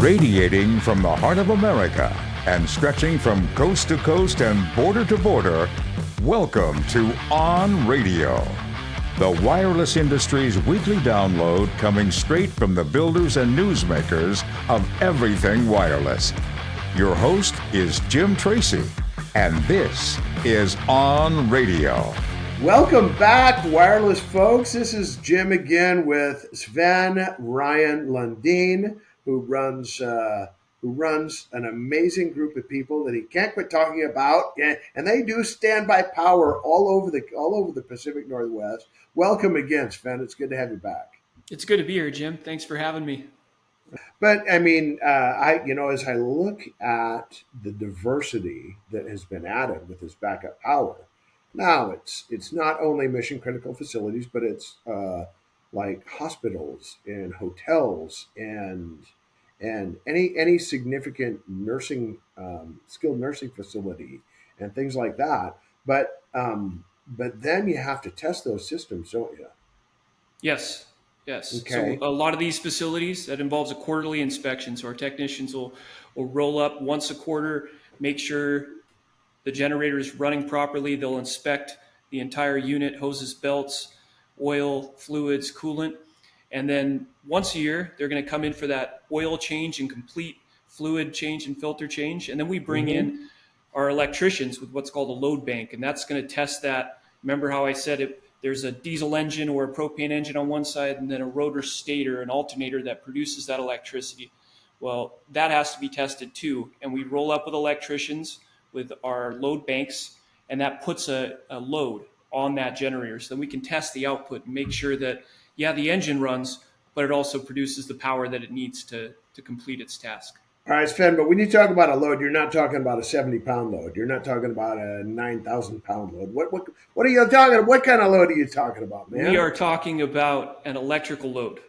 Radiating from the heart of America and stretching from coast to coast and border to border, welcome to On Radio, the wireless industry's weekly download coming straight from the builders and newsmakers of everything wireless. Your host is Jim Tracy, and this is On Radio. Welcome back, wireless folks. This is Jim again with Sven Ryan Lundin, who runs an amazing group of people that he can't quit talking about, and they do standby power all over the Pacific Northwest. Welcome again, Sven. It's good to have you back. It's good to be here, Jim. Thanks for having me. But I mean, as I look at the diversity that has been added with this backup power, now it's not only mission critical facilities, but it's like hospitals and hotels and any significant nursing, skilled nursing facility and things like that. But then you have to test those systems, don't you? Yes. Okay. So a lot of these facilities, that involves a quarterly inspection. So our technicians will roll up once a quarter, make sure the generator is running properly. They'll inspect the entire unit, hoses, belts, oil, fluids, coolant. And then once a year, they're going to come in for that oil change and complete fluid change and filter change. And then we bring in our electricians with what's called a load bank. And that's going to test that. Remember how I said it? There's a diesel engine or a propane engine on one side, and then a rotor stator, an alternator that produces that electricity. Well, that has to be tested too. And we roll up with electricians with our load banks, and that puts a load on that generator. So then we can test the output and make sure that, the engine runs, but it also produces the power that it needs to complete its task. All right, Sven, but when you talk about a load, you're not talking about a 70-pound load. You're not talking about a 9,000-pound load. What are you talking about? What kind of load are you talking about, man? We are talking about an electrical load.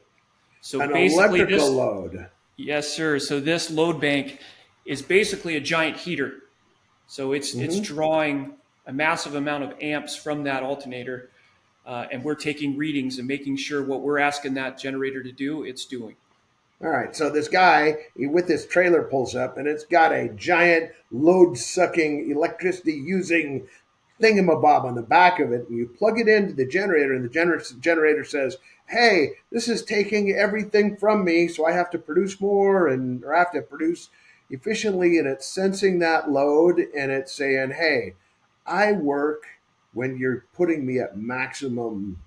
So an basically electrical load. Yes, sir. So this load bank is basically a giant heater. So it's drawing a massive amount of amps from that alternator, and we're taking readings and making sure what we're asking that generator to do, it's doing. All right, so this guy with this trailer pulls up, and it's got a giant load-sucking, electricity-using thingamabob on the back of it, and you plug it into the generator, and the generator says, hey, this is taking everything from me, so I have to produce more, or I have to produce efficiently, and it's sensing that load, and it's saying, hey, I work when you're putting me at maximum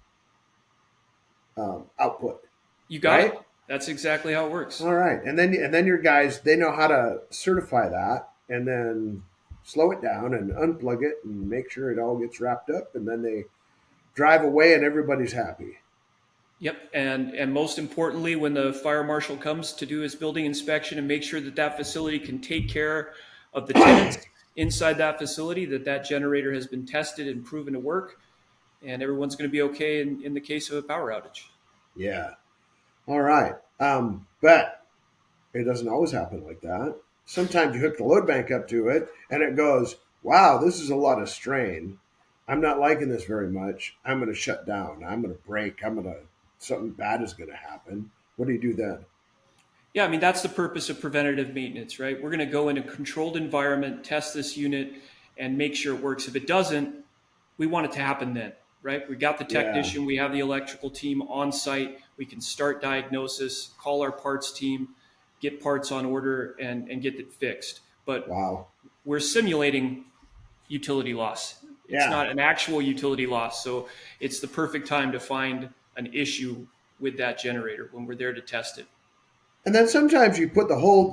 output. You got it. That's exactly how it works. All right. And then your guys, they know how to certify that and then slow it down and unplug it and make sure it all gets wrapped up, and then they drive away and everybody's happy. Yep. And most importantly, when the fire marshal comes to do his building inspection and make sure that facility can take care of the tenants inside that facility, that generator has been tested and proven to work, and everyone's going to be okay in the case of a power outage. Yeah. All right. But it doesn't always happen like that. Sometimes you hook the load bank up to it and it goes, wow, this is a lot of strain. I'm not liking this very much. I'm going to shut down. I'm going to break. Something bad is going to happen. What do you do then? Yeah, I mean, that's the purpose of preventative maintenance, right? We're going to go in a controlled environment, test this unit, and make sure it works. If it doesn't, we want it to happen then, right? We got the technician, we have the electrical team on site. We can start diagnosis, call our parts team, get parts on order, and get it fixed. But we're simulating utility loss. It's not an actual utility loss. So it's the perfect time to find an issue with that generator when we're there to test it. And then sometimes you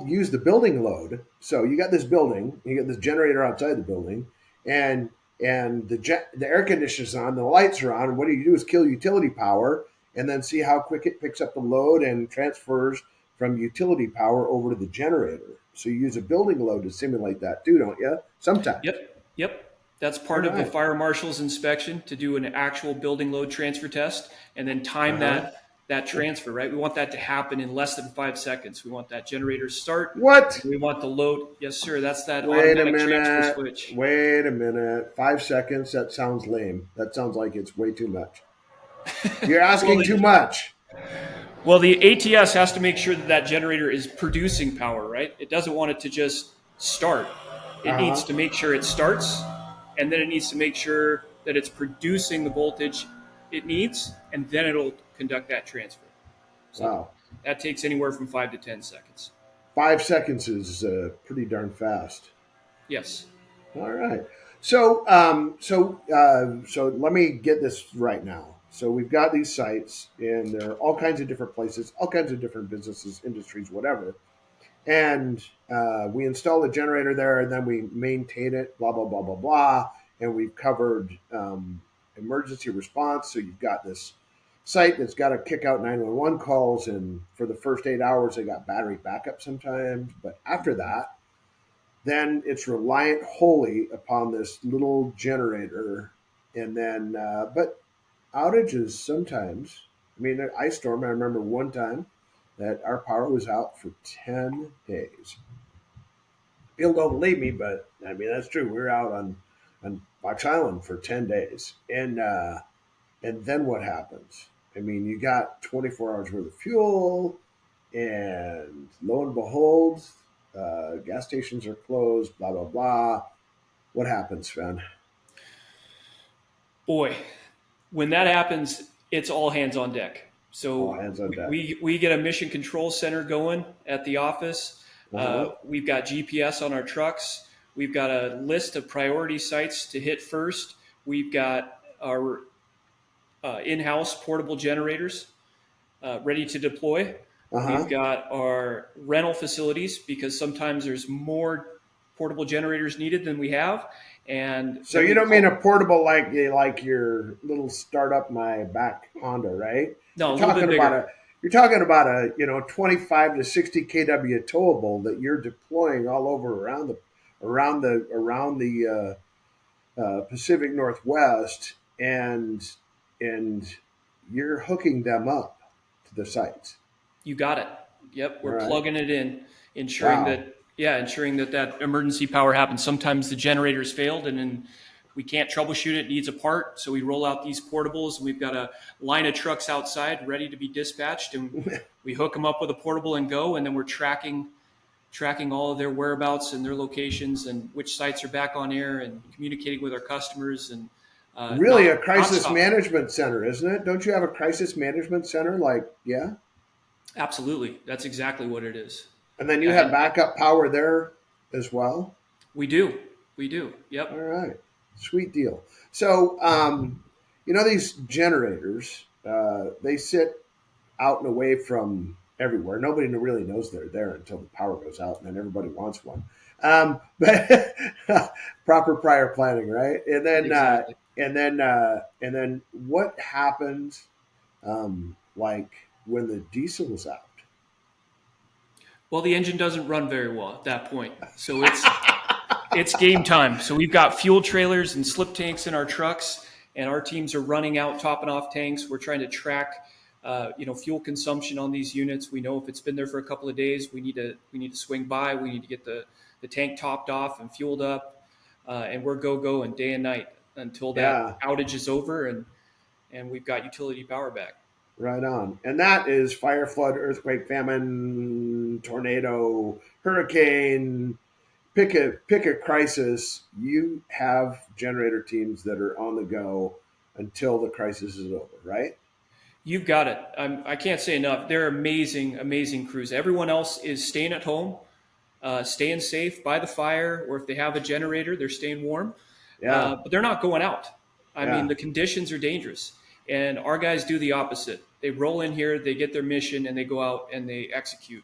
use the building load. So you got this building, you got this generator outside the building, and the air conditioner's on, the lights are on. And what you do is kill utility power and then see how quick it picks up the load and transfers from utility power over to the generator. So you use a building load to simulate that too, don't you? Sometimes. Yep. That's part of the fire marshal's inspection, to do an actual building load transfer test and then time that transfer, right? We want that to happen in less than 5 seconds. We want that generator start. What? We want the load. Yes, sir. That's that automatic transfer switch. Wait a minute. 5 seconds? That sounds lame. That sounds like it's way too much. You're asking too much. Well, the ATS has to make sure that that generator is producing power, right? It doesn't want it to just start. It needs Uh-huh. to make sure it starts, and then it needs to make sure that it's producing the voltage it needs, and then it'll conduct that transfer. So Wow. that takes anywhere from 5 to 10 seconds. 5 seconds is pretty darn fast. Yes. All right. So let me get this right now. So we've got these sites, and there are all kinds of different places, all kinds of different businesses, industries, whatever. And we install the generator there, and then we maintain it. Blah blah blah blah blah. And we've covered emergency response. So you've got this site that's got to kick out 911 calls, and for the first 8 hours, they got battery backup sometimes. But after that, then it's reliant wholly upon this little generator. And then, but outages sometimes. I mean, an ice storm. I remember one time that our power was out for 10 days. People don't believe me, but I mean that's true. We were out on Fox Island for 10 days, and then what happens? I mean, you got 24 hours worth of fuel, and lo and behold, gas stations are closed. Blah blah blah. What happens, Sven? Boy, when that happens, it's all hands on deck. All So hands on deck. we get a mission control center going at the office. Uh-huh. We've got GPS on our trucks. We've got a list of priority sites to hit first. We've got our in-house portable generators ready to deploy. We've Uh-huh. got our rental facilities because sometimes there's more portable generators needed than we have, and So then you we don't mean call. a portable like your little startup my back Honda, right? No, a You're little bit talking about bigger. a you're talking about a 25 to 60 kW towable that you're deploying all over around the Pacific Northwest, and you're hooking them up to the sites. You got it. Yep, All we're right. plugging it in, ensuring Wow. that ensuring that that emergency power happens. Sometimes the generator's failed, and then we can't troubleshoot it. It needs a part, so we roll out these portables, and we've got a line of trucks outside ready to be dispatched, and we hook them up with a portable and go, and then we're tracking all of their whereabouts and their locations and which sites are back on air and communicating with our customers and Really, a not crisis stopping. management center, isn't it? Don't you have a crisis management center? Like, yeah. Absolutely, that's exactly what it is. And then you Yeah, have backup power there as well. we do. We do. All Yep. right, sweet deal. So, these generators, they sit out and away from everywhere. Nobody really knows they're there until the power goes out, and then everybody wants one. But proper prior planning, right? Exactly. And then what happens, like when the diesel is out? Well, the engine doesn't run very well at that point, so it's game time. So we've got fuel trailers and slip tanks in our trucks, and our teams are running out, topping off tanks. We're trying to track, fuel consumption on these units. We know if it's been there for a couple of days, we need to swing by. We need to get the tank topped off and fueled up, and we're go and day and night until that Yeah. outage is over and we've got utility power back. Right on. And that is fire, flood, earthquake, famine, tornado, hurricane. Pick a crisis. You have generator teams that are on the go until the crisis is over, right? You've got it. I can't say enough. They're amazing, amazing crews. Everyone else is staying at home, staying safe by the fire, or if they have a generator, they're staying warm. Yeah. But they're not going out. I mean, Yeah. the conditions are dangerous. And our guys do the opposite. They roll in here, they get their mission, and they go out and they execute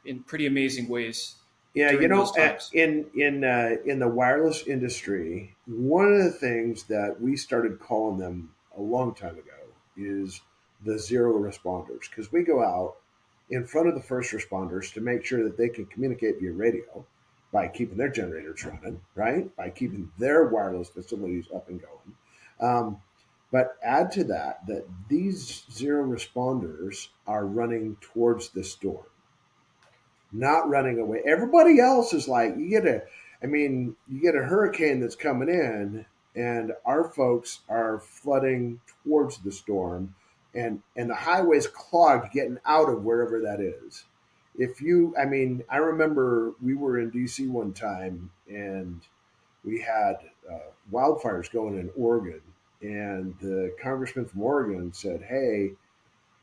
in pretty amazing ways Yeah, during those times. in the wireless industry, one of the things that we started calling them a long time ago is the zero responders, because we go out in front of the first responders to make sure that they can communicate via radio by keeping their generators running, right? By keeping their wireless facilities up and going. But add to that these zero responders are running towards the storm, not running away. Everybody else is like, you get a hurricane that's coming in, and our folks are flooding towards the storm, and the highway's clogged getting out of wherever that is. I remember we were in DC one time and we had wildfires going in Oregon, and the congressman from Oregon said, "Hey,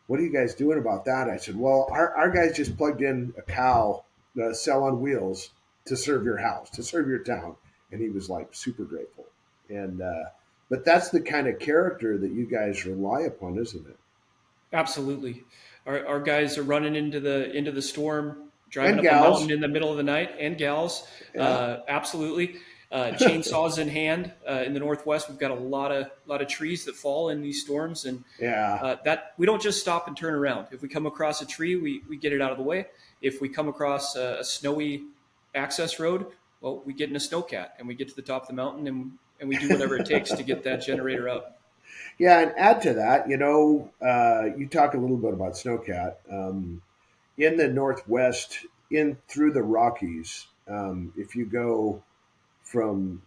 what are you guys doing about that?" I said, "Well, our guys just plugged in a cow, cell on wheels, to serve your house, to serve your town," and he was like super grateful. And but that's the kind of character that you guys rely upon, isn't it? Absolutely. Our guys are running into the storm, driving And up a gals, mountain in the middle of the night, and gals. yeah, Absolutely. Chainsaws in hand. In the Northwest, we've got a lot of trees that fall in these storms, and yeah, that we don't just stop and turn around. If we come across a tree, we get it out of the way. If we come across a snowy access road, well, we get in a snowcat and we get to the top of the mountain, and we do whatever it takes to get that generator up. yeah. And add to that, you talk a little bit about snowcat. In the Northwest, in through the Rockies, if you go from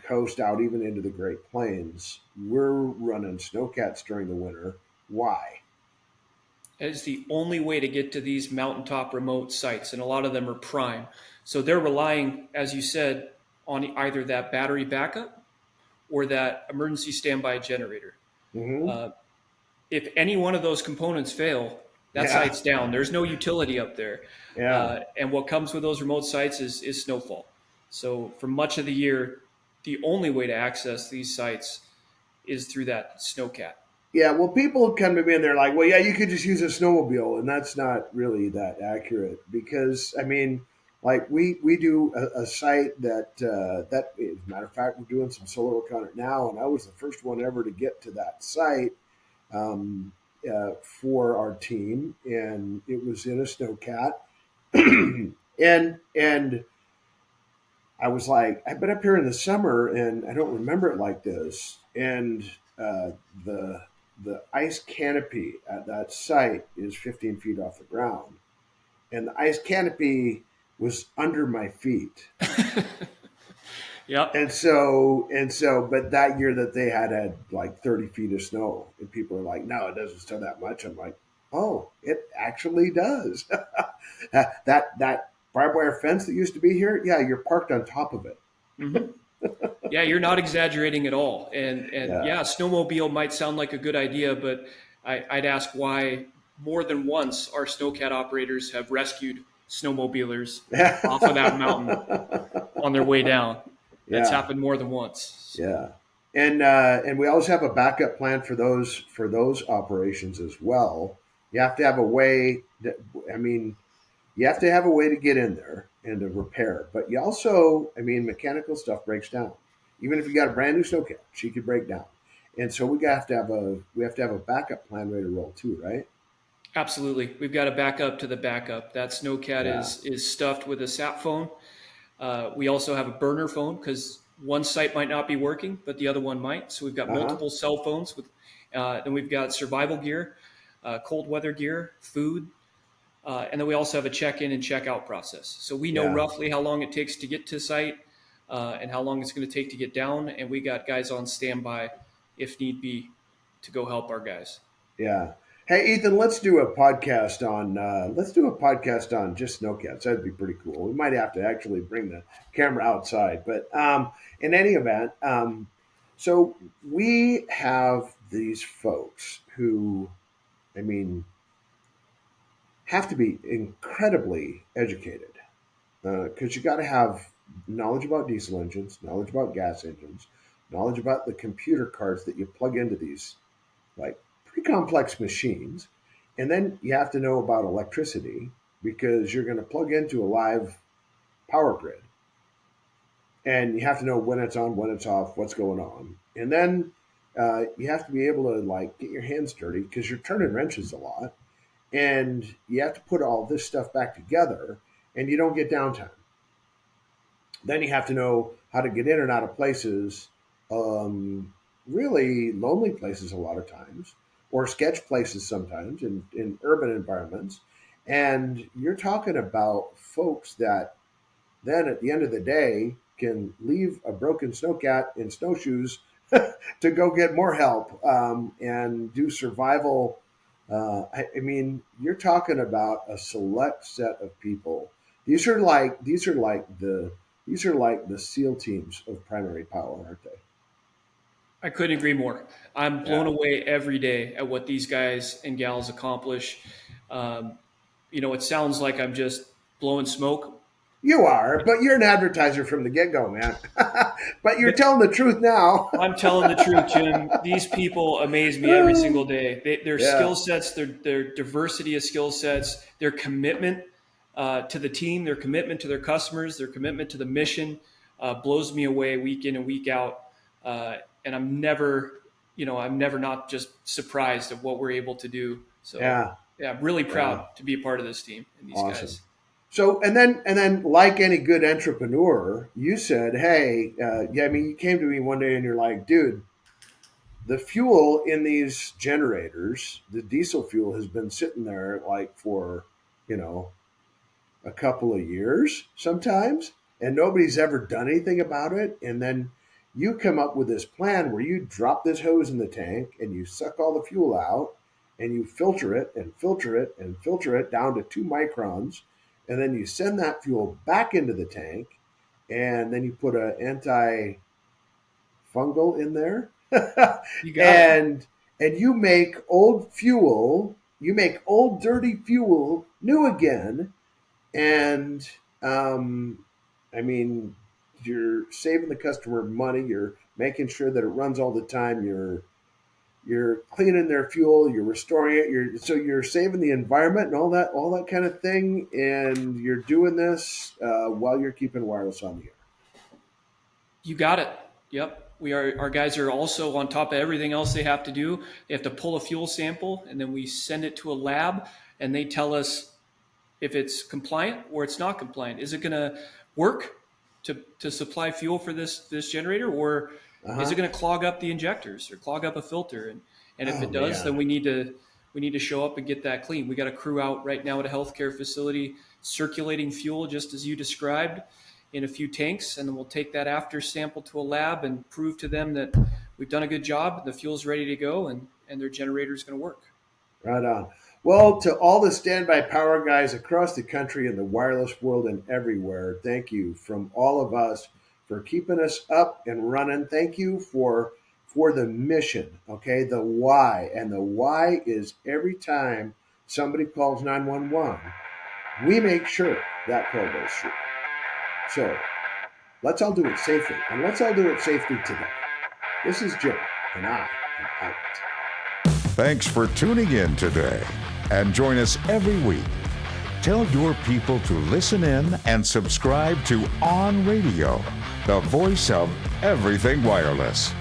coast out even into the Great Plains, we're running snowcats during the winter. Why? It is the only way to get to these mountaintop remote sites, and a lot of them are prime. So they're relying, as you said, on either that battery backup or that emergency standby generator. Hmm. Uh, if any one of those components fail, that Yeah, site's down. There's no utility up there. yeah, And what comes with those remote sites is snowfall. So for much of the year, the only way to access these sites is through that snowcat. yeah. Well, people come to me and they're like, "Well, yeah, you could just use a snowmobile," and that's not really that accurate because like we do a site that, as a matter of fact, we're doing some solar work on it now, and I was the first one ever to get to that site for our team, and it was in a snowcat, and I was like, I've been up here in the summer, and I don't remember it like this, and uh, the the ice canopy at that site is 15 feet off the ground, and the ice canopy was under my feet. Yep. But that year that they had like 30 feet of snow, and people are like, "No, it doesn't snow that much." I'm like, "Oh, it actually does." That barbed wire fence that used to be here, yeah, you're parked on top of it. Hmm. Yeah, you're not exaggerating at all. And Yeah, yeah, snowmobile might sound like a good idea, but I'd ask why more than once our snowcat operators have rescued snowmobilers off of that mountain on their way down. That's yeah, happened more than once. So yeah. And we always have a backup plan for those operations as well. You have to have a way. I mean, you have to have a way to get in there and to repair. But you also, mechanical stuff breaks down. Even if you got a brand new snowcat, she could break down. And so we have to have a backup plan ready to roll too, right? absolutely, we've got to back up to the backup. That snowcat Yeah. is stuffed with a sat phone. We also have a burner phone because one site might not be working, but the other one might. So we've got Uh huh. multiple cell phones with. Then we've got survival gear, cold weather gear, food, and then we also have a check-in and check-out process. So we know Yeah. roughly how long it takes to get to site and how long it's going to take to get down, and we got guys on standby if need be to go help our guys. Yeah. Hey, Ethan, let's do a podcast on just snowcats. That'd be pretty cool. We might have to actually bring the camera outside, but in any event, so we have these folks who, I mean, have to be incredibly educated because you got to have knowledge about diesel engines, knowledge about gas engines, knowledge about the computer cards that you plug into these like pretty complex machines. And then you have to know about electricity because you're going to plug into a live power grid. And you have to know when it's on, when it's off, what's going on. And then you have to be able to like get your hands dirty because you're turning wrenches a lot. And you have to put all this stuff back together and you don't get downtime. Then you have to know how to get in and out of places, really lonely places a lot of times, or sketch places sometimes in urban environments. And you're talking about folks that then at the end of the day can leave a broken snowcat in snowshoes to go get more help and do survival. I mean, you're talking about a select set of people. These are like the SEAL teams of primary power, aren't they? I couldn't agree more. I'm blown Yeah. away every day at what these guys and gals accomplish. Um, it sounds like I'm just blowing smoke. You are, but you're an advertiser from the get go, man. But you're telling the truth now. I'm telling the truth, Jim. These people amaze me every single day. Their Yeah. skill sets, their diversity of skill sets, their commitment to the team, their commitment to their customers, their commitment to the mission blows me away week in and week out. And I'm never not just surprised at what we're able to do. So, Yeah. yeah, I'm really Yeah. proud to be a part of this team and these Awesome. guys. So and then like any good entrepreneur, you said, "Hey, yeah." I mean, you came to me one day and you're like, "Dude, the fuel in these generators, the diesel fuel, has been sitting there like for, you know, a couple of years sometimes, and nobody's ever done anything about it." And then you come up with this plan where you drop this hose in the tank and you suck all the fuel out and you filter it and filter it and filter it down to 2 microns. And then you send that fuel back into the tank and then you put an anti-fungal in there. You got it. and you make old fuel, you make old dirty fuel new again. And I mean, you're saving the customer money. You're making sure that it runs all the time. You're cleaning their fuel. You're restoring it. You're saving the environment and all that kind of thing. And you're doing this while you're keeping wireless on the air. You got it. Yep. Our guys are also on top of everything else they have to do. They have to pull a fuel sample and then we send it to a lab and they tell us if it's compliant or it's not compliant. Is it going to work to supply fuel for this generator, or is it going to clog up the injectors or clog up a filter? And if it does, then we need to show up and get that clean. We got a crew out right now at a healthcare facility circulating fuel just as you described in a few tanks, and then we'll take that after sample to a lab and prove to them that we've done a good job, the fuel's ready to go, and their generator is going to work. Right on. Well, to all the standby power guys across the country and the wireless world and everywhere, thank you from all of us for keeping us up and running. Thank you for the mission, okay? The why. And the why is every time somebody calls 911, we make sure that call goes through. So let's all do it safely, and let's all do it safely today. This is Jim, and I am out. Thanks for tuning in today, and join us every week. Tell your people to listen in and subscribe to On Radio, the voice of everything wireless.